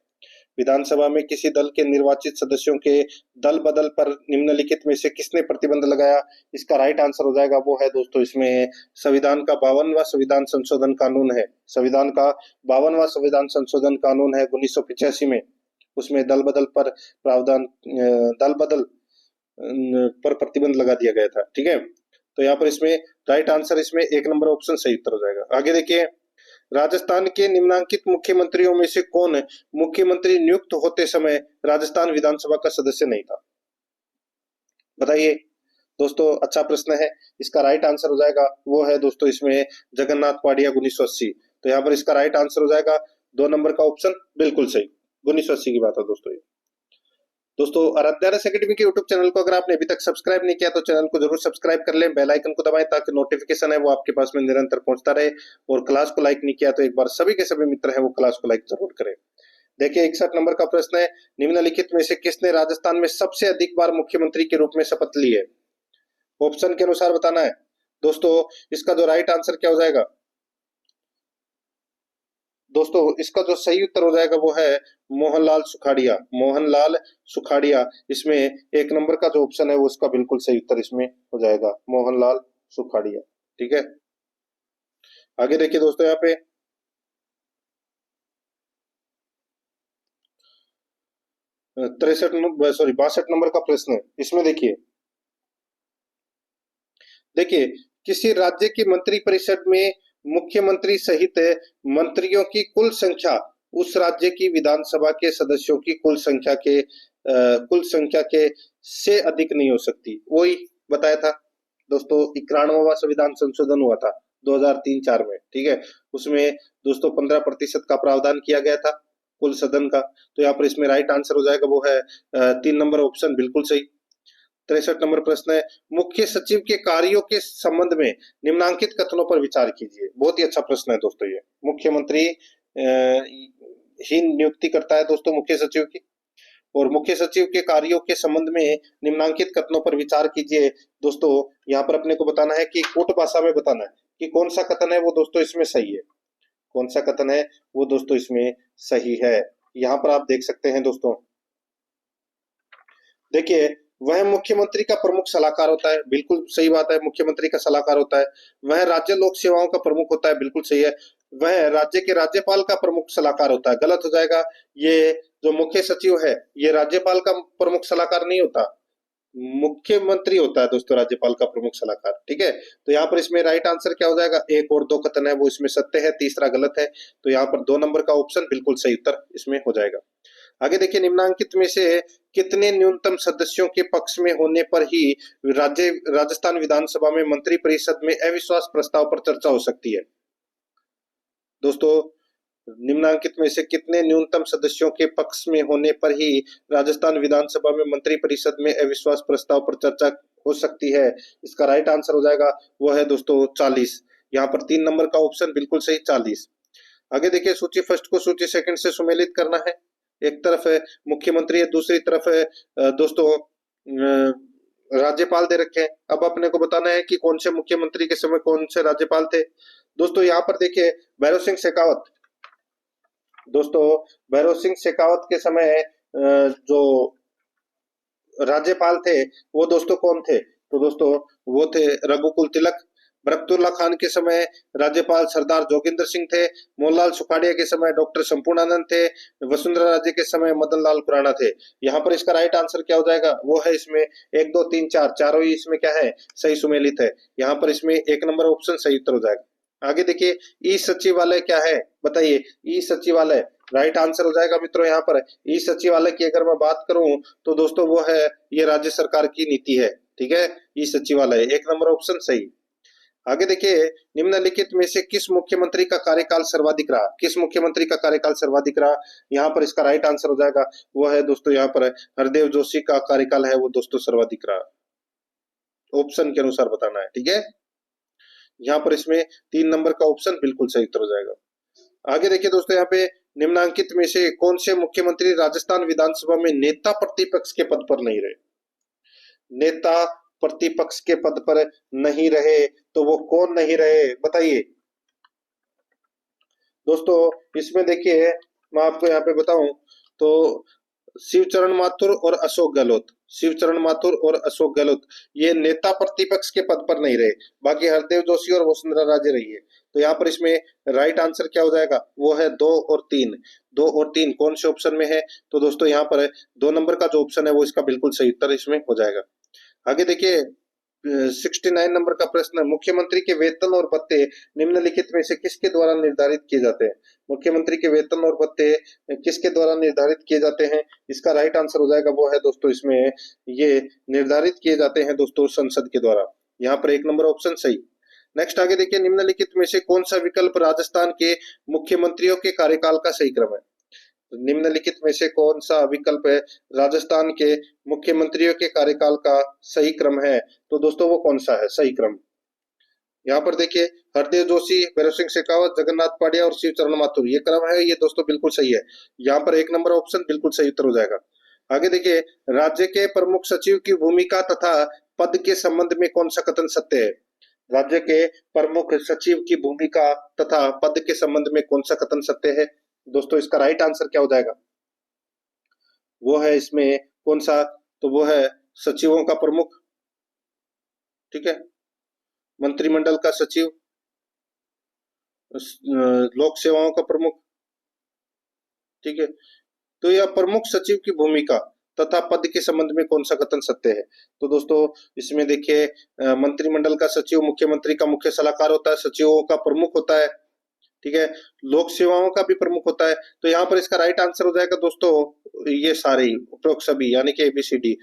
विधानसभा में किसी दल के निर्वाचित सदस्यों के दल बदल पर निम्नलिखित में से किसने प्रतिबंध लगाया? इसका राइट आंसर हो जाएगा वो है दोस्तों इसमें संविधान का 52वां संविधान संशोधन कानून है। संविधान का 52वां संविधान संशोधन कानून है 1985 में। उसमें दल बदल पर प्रावधान दल बदल पर प्रतिबंध लगा दिया गया था। ठीक है, तो यहाँ पर इसमें राइट आंसर इसमें 1 नंबर ऑप्शन सही उत्तर हो जाएगा। आगे देखिए, राजस्थान के निम्नलिखित मुख्यमंत्रियों में से कौन मुख्यमंत्री नियुक्त होते समय राजस्थान विधानसभा का सदस्य नहीं था? बताइए दोस्तों, अच्छा प्रश्न है। इसका राइट आंसर हो जाएगा वो है दोस्तों इसमें जगन्नाथ पाटिया 1980। तो यहाँ पर इसका राइट आंसर हो जाएगा 2 नंबर का ऑप्शन बिल्कुल सही। 1980 की बात है दोस्तों ये। दोस्तों आराध्यारस एकेडमी के यूट्यूब चैनल को अगर आपने अभी तक सब्सक्राइब नहीं किया तो चैनल को जरूर सब्सक्राइब कर लें, बेल आइकन को दबाएं ताकि नोटिफिकेशन है वो आपके पास में निरंतर पहुंचता रहे। और क्लास को लाइक नहीं किया तो एक बार सभी के सभी मित्र हैं वो क्लास को लाइक जरूर करें। देखिए 61 नंबर का प्रश्न है, निम्नलिखित में से किसने राजस्थान में सबसे अधिक बार मुख्यमंत्री के रूप में शपथ ली है? ऑप्शन के अनुसार बताना है। दोस्तों इसका जो राइट आंसर क्या हो जाएगा? दोस्तों इसका जो सही उत्तर हो जाएगा वो है मोहनलाल सुखाड़िया। मोहनलाल सुखाड़िया इसमें 1 नंबर का जो ऑप्शन है वो उसका बिल्कुल सही उत्तर इसमें हो जाएगा, मोहनलाल सुखाड़िया। ठीक है, आगे देखिए दोस्तों यहाँ पे 62 नंबर का प्रश्न है। इसमें देखिए किसी राज्य की मंत्री परिषद में मुख्यमंत्री सहित मंत्रियों की कुल संख्या उस राज्य की विधानसभा के सदस्यों की कुल संख्या के से अधिक नहीं हो सकती। वही बताया था दोस्तों, 91वां संविधान संशोधन हुआ था 2003-4 में। ठीक है, उसमें दोस्तों 15% का प्रावधान किया गया था कुल सदन का। तो यहाँ पर इसमें राइट आंसर हो जाएगा वो है 3 नंबर ऑप्शन बिल्कुल सही। 63 नंबर प्रश्न है, मुख्य सचिव के कार्यों के संबंध में निम्नांकित कथनों पर विचार कीजिए। बहुत ही अच्छा प्रश्न है दोस्तों ये। मुख्यमंत्री ही नियुक्ति करता है दोस्तों मुख्य सचिव की, और मुख्य सचिव के कार्यों के संबंध में निम्नांकित कथनों पर विचार कीजिए। दोस्तों यहाँ पर अपने को बताना है कि कोट भाषा में बताना है कि कौन सा कथन है वो दोस्तों इसमें सही है, कौन सा कथन है वो दोस्तों इसमें सही है। यहाँ पर आप देख सकते हैं दोस्तों, देखिए वह मुख्यमंत्री का प्रमुख सलाहकार होता है, बिल्कुल सही बात है, मुख्यमंत्री का सलाहकार होता है। वह राज्य लोक सेवाओं का प्रमुख होता है, बिल्कुल सही है। वह राज्य के राज्यपाल का प्रमुख सलाहकार होता है, गलत हो जाएगा। ये जो मुख्य सचिव है ये राज्यपाल का प्रमुख सलाहकार नहीं होता, मुख्यमंत्री होता है दोस्तों राज्यपाल का प्रमुख सलाहकार। ठीक है, तो यहाँ पर इसमें राइट आंसर क्या हो जाएगा? 1 और 2 कथन है वो इसमें सत्य है, तीसरा गलत है। तो यहाँ पर 2 नंबर का ऑप्शन बिल्कुल सही उत्तर इसमें हो जाएगा। आगे देखिए, निम्नांकित में से कितने न्यूनतम सदस्यों के पक्ष में होने पर ही राजस्थान विधानसभा में मंत्री परिषद में अविश्वास प्रस्ताव पर चर्चा हो सकती है? दोस्तों निम्नांकित में से कितने न्यूनतम सदस्यों के पक्ष में होने पर ही राजस्थान विधानसभा में मंत्री परिषद में अविश्वास प्रस्ताव पर चर्चा हो सकती है? इसका राइट आंसर हो जाएगा वो है दोस्तों 40। यहाँ पर 3 नंबर का ऑप्शन बिल्कुल सही, 40। आगे देखिए, सूची फर्स्ट को सूची सेकंड से सुमेलित करना है। एक तरफ है मुख्यमंत्री है, दूसरी तरफ है दोस्तों राज्यपाल दे रखे हैं। अब अपने को बताना है कि कौन से मुख्यमंत्री के समय कौन से राज्यपाल थे। दोस्तों यहाँ पर देखिए भैरव सिंह शेखावत, दोस्तों भैरव सिंह शेखावत के समय जो राज्यपाल थे वो दोस्तों कौन थे? तो दोस्तों वो थे रघुकुल तिलक। बरकतुल्ला खान के समय राज्यपाल सरदार जोगिंदर सिंह थे। मोहनलाल सुखाड़िया के समय डॉक्टर संपूर्णानंद थे। वसुंधरा राजे के समय मदन लाल खुराना थे। यहाँ पर इसका राइट आंसर क्या हो जाएगा, वो है इसमें 1 2 3 4 चारों ही इसमें क्या है, सही सुमेलित है। यहाँ पर इसमें 1 नंबर ऑप्शन सही उत्तर हो जाएगा। आगे देखिए, ई सचिवालय क्या है, बताइए। ई सचिवालय राइट आंसर हो जाएगा मित्रों। यहाँ पर ई सचिवालय की अगर मैं बात करूं तो दोस्तों वो है, ये राज्य सरकार की नीति है। ठीक है, ई सचिवालय 1 नंबर ऑप्शन सही। आगे देखिए, निम्नलिखित में से किस मुख्यमंत्री का कार्यकाल सर्वाधिक रहा, किस मुख्यमंत्री का कार्यकाल सर्वाधिक रहा। यहाँ पर इसका राइट आंसर हो जाएगा, वो है दोस्तों यहाँ पर हरदेव जोशी का कार्यकाल है वो दोस्तों सर्वाधिक रहा। ऑप्शन के अनुसार बताना है, ठीक है। यहाँ पर इसमें 3 नंबर का ऑप्शन बिल्कुल सही उत्तर हो जाएगा। आगे देखिए दोस्तों, यहाँ पे निम्नांकित में से कौन से मुख्यमंत्री राजस्थान विधानसभा में नेता प्रतिपक्ष के पद पर नहीं रहे। नेता प्रतिपक्ष के पद पर नहीं रहे तो वो कौन नहीं रहे, बताइए दोस्तों। इसमें देखिए, मैं आपको यहाँ पे बताऊं तो शिवचरण माथुर और अशोक गहलोत, शिवचरण माथुर और अशोक गहलोत ये नेता प्रतिपक्ष के पद पर नहीं रहे। बाकी हरदेव जोशी और वसुंधरा राजे रही है। तो यहाँ पर इसमें राइट आंसर क्या हो जाएगा, वो है 2 और 3। 2 और 3 कौन से ऑप्शन में है, तो दोस्तों यहाँ पर 2 नंबर का जो ऑप्शन है वो इसका बिल्कुल सही उत्तर इसमें हो जाएगा। आगे देखिए, 69 नंबर का प्रश्न है, मुख्यमंत्री के वेतन और भत्ते निम्नलिखित में से किसके द्वारा निर्धारित किए जाते हैं। मुख्यमंत्री के वेतन और भत्ते किसके द्वारा निर्धारित किए जाते हैं, इसका राइट आंसर हो जाएगा, वो है दोस्तों इसमें ये निर्धारित किए जाते हैं दोस्तों संसद के द्वारा। यहाँ पर 1 नंबर ऑप्शन सही। नेक्स्ट आगे देखिए, निम्नलिखित में से कौन सा विकल्प राजस्थान के मुख्यमंत्रियों के कार्यकाल का सही क्रम है। निम्नलिखित में से कौन सा विकल्प है राजस्थान के मुख्यमंत्रियों के कार्यकाल का सही क्रम है, तो दोस्तों वो कौन सा है सही क्रम। यहाँ पर देखिए, हरदेव जोशी, भैरव सिंह शेखावत, जगन्नाथ पाटिया और शिवचरण माथुर ये क्रम है, ये दोस्तों बिल्कुल सही है। यहाँ पर 1 नंबर ऑप्शन बिल्कुल सही उत्तर हो जाएगा। आगे देखिए, राज्य के प्रमुख सचिव की भूमिका तथा पद के संबंध में कौन सा कथन सत्य है। राज्य के प्रमुख सचिव की भूमिका तथा पद के संबंध में कौन सा कथन सत्य है, दोस्तों इसका राइट आंसर क्या हो जाएगा, वो है इसमें कौन सा, तो वो है सचिवों का प्रमुख। ठीक है, मंत्रिमंडल का सचिव, लोक सेवाओं का प्रमुख। ठीक है, तो यह प्रमुख सचिव की भूमिका तथा पद के संबंध में कौन सा कथन सत्य है, तो दोस्तों इसमें देखिए, मंत्रिमंडल का सचिव मुख्यमंत्री का मुख्य सलाहकार होता है, सचिवों का प्रमुख होता है। ठीक है, लोक सेवाओं का भी प्रमुख होता है। तो यहाँ पर इसका राइट आंसर हो जाएगा दोस्तों ये सारे उपरोक्त सभी, यानी कि ABCD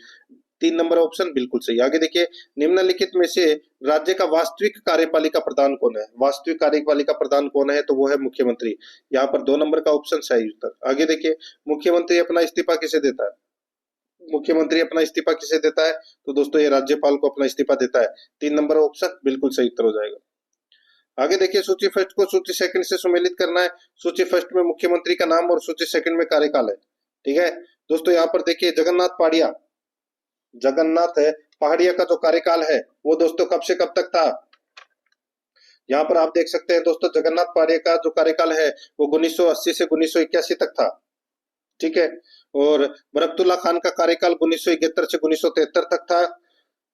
3 नंबर ऑप्शन बिल्कुल सही। आगे देखिए, निम्नलिखित में से राज्य का वास्तविक कार्यपालिका प्रधान कौन है। वास्तविक कार्यपालिका प्रधान कौन है, तो वो है मुख्यमंत्री। यहाँ पर 2 नंबर का ऑप्शन सही उत्तर। आगे देखिए, मुख्यमंत्री अपना इस्तीफा किसे देता है। मुख्यमंत्री अपना इस्तीफा किसे देता है, तो दोस्तों ये राज्यपाल को अपना इस्तीफा देता है। 3 नंबर ऑप्शन बिल्कुल सही उत्तर हो जाएगा। आगे देखिए, सूची फर्स्ट को सूची सेकंड से सुमेलित करना है। सूची फर्स्ट में मुख्यमंत्री का नाम और सूची सेकंड में कार्यकाल है। ठीक है दोस्तों, यहाँ पर देखिए, जगन्नाथ पहाड़िया का जो कार्यकाल है वो दोस्तों कब से कब तक था। यहाँ पर आप देख सकते हैं दोस्तों, जगन्नाथ पहाड़िया का जो कार्यकाल है वो 1980 से 1981 तक था। ठीक है, और बरकतुल्ला खान का कार्यकाल 1971 से 1973 तक था।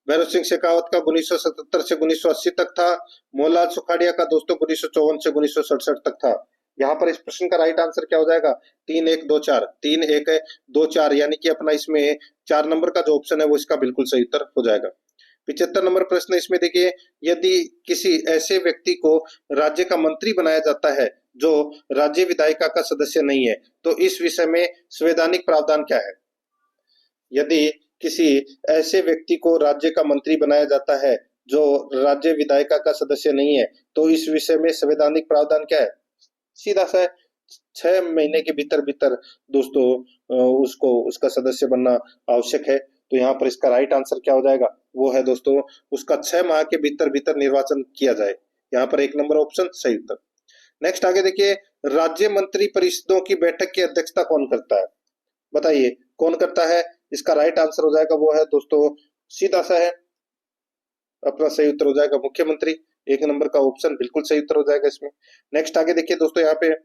भैरव सिंह शेखावत का 1977 से 1980 तक था। मोहनलाल सुखाड़िया का दोस्तों 1954 से 1967 तक था। यहाँ पर इस प्रश्न का राइट आंसर क्या हो जाएगा, 3 1 2 4 3 1 2 4, यानी कि अपना इसमें 4 नंबर का जो ऑप्शन है वो इसका बिल्कुल सही उत्तर हो जाएगा। 75 नंबर प्रश्न इसमें देखिए, यदि किसी ऐसे व्यक्ति को राज्य का मंत्री बनाया जाता है जो राज्य विधायिका का सदस्य नहीं है, तो इस विषय में संवैधानिक प्रावधान क्या है। यदि किसी ऐसे व्यक्ति को राज्य का मंत्री बनाया जाता है जो राज्य विधायिका का सदस्य नहीं है, तो इस विषय में संवैधानिक प्रावधान क्या है। सीधा सा 6 महीने के भीतर दोस्तों उसको उसका सदस्य बनना आवश्यक है। तो यहाँ पर इसका राइट आंसर क्या हो जाएगा, वो है दोस्तों उसका 6 माह के भीतर निर्वाचन किया जाए। यहाँ पर 1 नंबर ऑप्शन सही उत्तर। नेक्स्ट आगे देखिए, राज्य मंत्री परिषदों की बैठक की अध्यक्षता कौन करता है, बताइए कौन करता है। इसका राइट आंसर हो जाएगा, वो है दोस्तों सीधा सा है, अपना सही उत्तर हो जाएगा मुख्यमंत्री। 1 नंबर का ऑप्शन बिल्कुल सही उत्तर हो जाएगा इसमें। नेक्स्ट आगे देखिए दोस्तों, यहाँ पे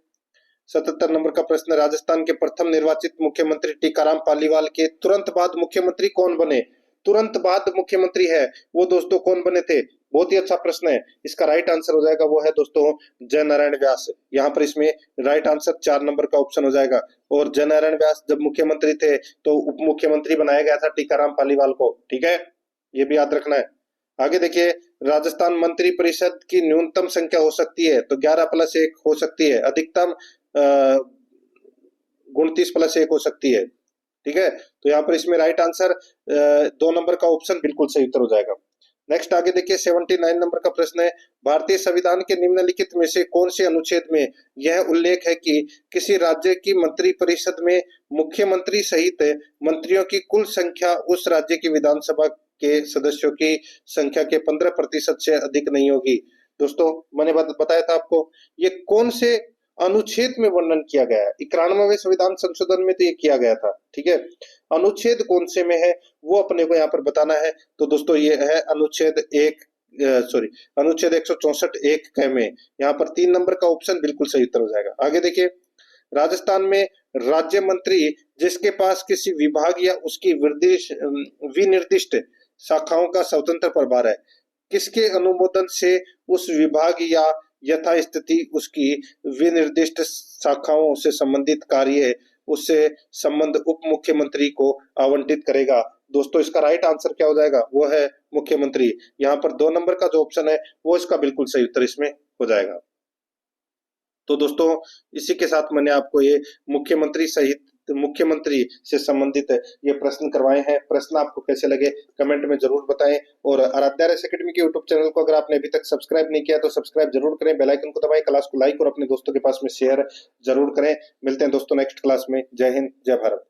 77 नंबर का प्रश्न, राजस्थान के प्रथम निर्वाचित मुख्यमंत्री टीकाराम पालीवाल के तुरंत बाद मुख्यमंत्री कौन बने। तुरंत बाद मुख्यमंत्री है वो दोस्तों कौन बने थे, बहुत ही अच्छा प्रश्न है। इसका राइट आंसर हो जाएगा वो है दोस्तों जय नारायण व्यास। यहाँ पर इसमें राइट आंसर 4 नंबर का ऑप्शन हो जाएगा। और जय नारायण व्यास जब मुख्यमंत्री थे तो उप मुख्यमंत्री बनाया गया था टीकाराम पालीवाल को, ठीक है, ये भी याद रखना है। आगे देखिए, राजस्थान मंत्री परिषद की न्यूनतम संख्या हो सकती है तो 11+1 हो सकती है, अधिकतम 29+1 हो सकती है, ठीक है। तो यहाँ पर इसमें राइट आंसर 2 नंबर का ऑप्शन बिल्कुल सही उत्तर हो जाएगा। नेक्स्ट आगे देखिए 79 नंबर का प्रश्न है, भारतीय संविधान के निम्नलिखित में से कौन से अनुच्छेद में यह उल्लेख है कि किसी राज्य की मंत्री परिषद में मुख्यमंत्री सहित मंत्रियों की कुल संख्या उस राज्य की विधानसभा के सदस्यों की संख्या के 15% से अधिक नहीं होगी। दोस्तों मैंने बताया था आपको ये कौन से अनुच्छेद में वर्णन किया गया है। 91वें संविधान संशोधन में तो ये किया गया था, ठीक है। अनुच्छेद कौन से में है वो अपने को यहाँ पर बताना है। तो दोस्तों ये है अनुच्छेद 164(1) क में, यहाँ पर 3 नंबर का ऑप्शन बिल्कुल सही उत्तर हो जाएगा। आगे देखिए, राजस्थान में राज्य मंत्री जिसके पास किसी विभाग या उसकी विनिर्दिष्ट शाखाओं का स्वतंत्र प्रभार है, किसके अनुमोदन से उस विभाग या यथास्थिति उसकी विनिर्दिष्ट शाखाओं से संबंधित कार्य उससे संबंध उप मुख्यमंत्री को आवंटित करेगा। दोस्तों इसका राइट आंसर क्या हो जाएगा, वो है मुख्यमंत्री। यहाँ पर 2 नंबर का जो ऑप्शन है वो इसका बिल्कुल सही उत्तर इसमें हो जाएगा। तो दोस्तों इसी के साथ मैंने आपको ये मुख्यमंत्री से संबंधित ये प्रश्न करवाए हैं। प्रश्न आपको कैसे लगे कमेंट में जरूर बताएं। और आराध्या रेस एकेडमी के यूट्यूब चैनल को अगर आपने अभी तक सब्सक्राइब नहीं किया तो सब्सक्राइब जरूर करें, बेल आइकन को दबाएं, क्लास को लाइक और अपने दोस्तों के पास में शेयर जरूर करें। मिलते हैं दोस्तों नेक्स्ट क्लास में। जय हिंद, जय भारत।